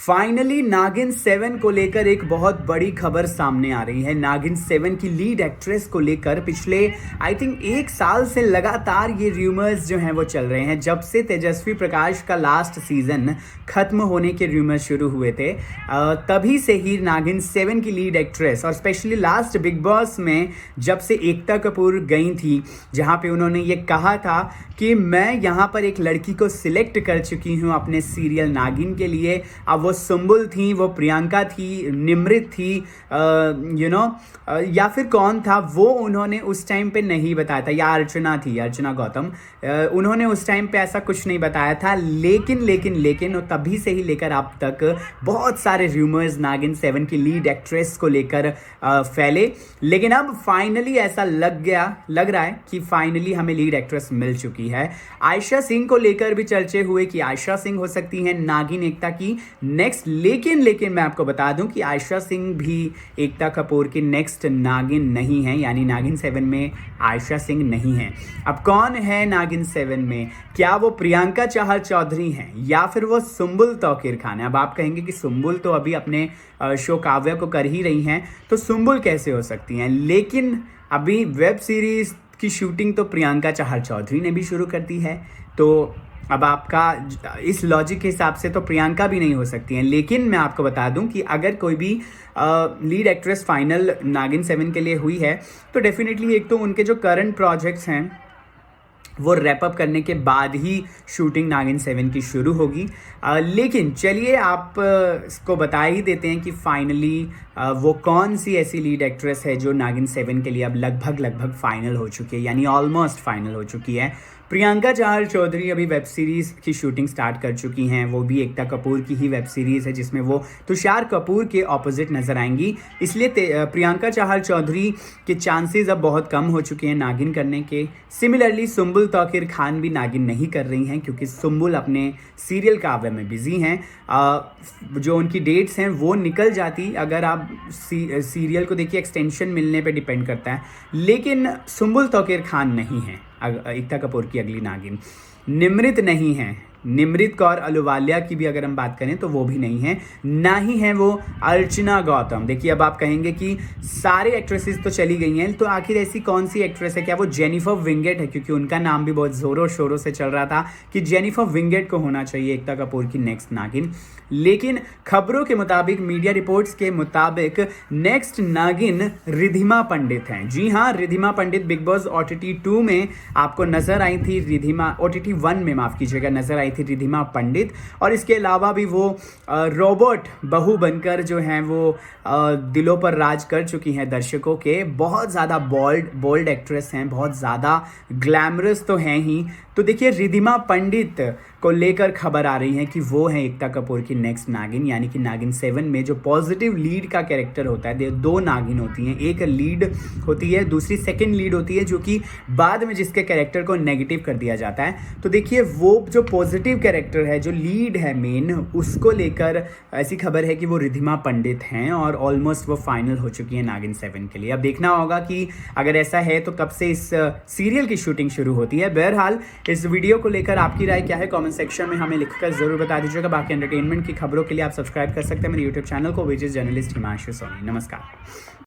Finally नागिन 7 को लेकर एक बहुत बड़ी खबर सामने आ रही है। नागिन 7 की लीड एक्ट्रेस को लेकर पिछले आई थिंक 1 साल से लगातार ये र्यूमर्स जो हैं वो चल रहे हैं। जब से तेजस्वी प्रकाश का लास्ट सीजन खत्म होने के र्यूमर्स शुरू हुए थे तभी से ही नागिन 7 की लीड एक्ट्रेस और स्पेशली लास्ट बिग बॉस में जब से एकता कपूर गई थी, जहाँ पे उन्होंने ये कहा था कि मैं यहाँ पर एक लड़की को सिलेक्ट कर चुकी हूँ अपने सीरियल नागिन के लिए। अब वो सुंबुल थी, वो प्रियंका थी, निमृत थी, या फिर कौन था वो उन्होंने उस टाइम पे नहीं बताया था, या अर्चना थी, अर्चना गौतम। उन्होंने उस टाइम पे ऐसा कुछ नहीं बताया था। लेकिन और तभी से ही लेकर अब तक बहुत सारे र्यूमर्स नागिन 7 की लीड एक्ट्रेस को लेकर फैले। लेकिन अब फाइनली ऐसा लग रहा है कि फाइनली हमें लीड एक्ट्रेस मिल चुकी है। आयशा सिंह को लेकर भी चर्चे हुए कि आयशा सिंह हो सकती है नागिन एकता की नेक्स्ट। लेकिन मैं आपको बता दूं कि आयशा सिंह भी एकता कपूर की नेक्स्ट नागिन नहीं है, यानी नागिन 7 में आयशा सिंह नहीं है। अब कौन है नागिन 7 में? क्या वो प्रियंका चाहल चौधरी हैं या फिर वो सुंबुल तौकीर खान है? अब आप कहेंगे कि सुंबुल तो अभी अपने शो काव्या को कर ही रही हैं, तो सुंबुल कैसे हो सकती हैं? लेकिन अभी वेब सीरीज की शूटिंग तो प्रियंका चाहल चौधरी ने भी शुरू कर दी है, तो अब आपका इस लॉजिक के हिसाब से तो प्रियंका भी नहीं हो सकती हैं। लेकिन मैं आपको बता दूं कि अगर कोई भी लीड एक्ट्रेस फाइनल नागिन 7 के लिए हुई है तो डेफिनेटली एक तो उनके जो करंट प्रोजेक्ट्स हैं वो रैप अप करने के बाद ही शूटिंग नागिन 7 की शुरू होगी। लेकिन चलिए आप इसको बता ही देते हैं कि फाइनली वो कौन सी ऐसी लीड एक्ट्रेस है जो नागिन 7 के लिए अब लगभग फाइनल हो चुकी है, यानी ऑलमोस्ट फाइनल हो चुकी है। प्रियंका चाहल चौधरी अभी वेब सीरीज़ की शूटिंग स्टार्ट कर चुकी हैं। वो भी एकता कपूर की ही वेब सीरीज़ है जिसमें वो तुषार कपूर के ऑपोजिट नज़र आएंगी। इसलिए प्रियंका चाहल चौधरी के चांसेस अब बहुत कम हो चुके हैं नागिन करने के। सिमिलरली सुंबुल तौकीर खान भी नागिन नहीं कर रही हैं क्योंकि सुंबुल अपने सीरियल काव्या में बिजी हैं। जो उनकी डेट्स हैं वो निकल जाती अगर आप सीरियल को देखिए, एक्सटेंशन मिलने पे डिपेंड करता है। लेकिन सुंबुल तौकीर खान नहीं है एकता कपूर की अगली नागिन। निमृत नहीं है, निमृत कौर अहलूवालिया की भी अगर हम बात करें तो वो भी नहीं है, ना ही है वो अर्चना गौतम। देखिए अब आप कहेंगे कि सारे एक्ट्रेसेस तो चली गई हैं, तो आखिर ऐसी कौन सी एक्ट्रेस है? क्या वो जेनिफर विंगेट है? क्योंकि उनका नाम भी बहुत ज़ोरों शोरों से चल रहा था कि जेनिफर विंगेट को होना चाहिए एकता कपूर की नेक्स्ट नागिन। लेकिन खबरों के मुताबिक, मीडिया रिपोर्ट्स के मुताबिक नेक्स्ट नागिन रिधिमा पंडित हैं। जी हाँ, रिधिमा पंडित बिग बॉस OTT 2 में आपको नजर आई थी। रिधिमा OTT 1 में माफ़ कीजिएगा नजर आई थी रिधिमा पंडित। और इसके अलावा भी वो रोबोट बहू बनकर जो हैं वो दिलों पर राज कर चुकी हैं दर्शकों के। बहुत ज़्यादा बोल्ड एक्ट्रेस हैं, बहुत ज़्यादा ग्लैमरस तो हैं ही। तो देखिए रिधिमा पंडित को लेकर खबर आ रही है कि वो है एकता कपूर की नेक्स्ट नागिन, यानी कि नागिन 7 में जो पॉजिटिव लीड का कैरेक्टर होता है। दो नागिन होती हैं, एक लीड होती है, दूसरी सेकंड लीड होती है, जो कि बाद में जिसके कैरेक्टर को नेगेटिव कर दिया जाता है। तो देखिए वो जो पॉजिटिव कैरेक्टर है, जो लीड है मेन, उसको लेकर ऐसी खबर है कि वो रिधिमा पंडित हैं और ऑलमोस्ट वो फाइनल हो चुकी है नागिन 7 के लिए। अब देखना होगा कि अगर ऐसा है तो कब से इस सीरियल की शूटिंग शुरू होती है। बहरहाल इस वीडियो को लेकर आपकी राय क्या है कमेंट सेक्शन में हमें लिखकर जरूर बता दीजिएगा। बाकी एंटरटेनमेंट की खबरों के लिए आप सब्सक्राइब कर सकते हैं मेरे यूट्यूब चैनल को, which is journalist Himanshu Soni. नमस्कार।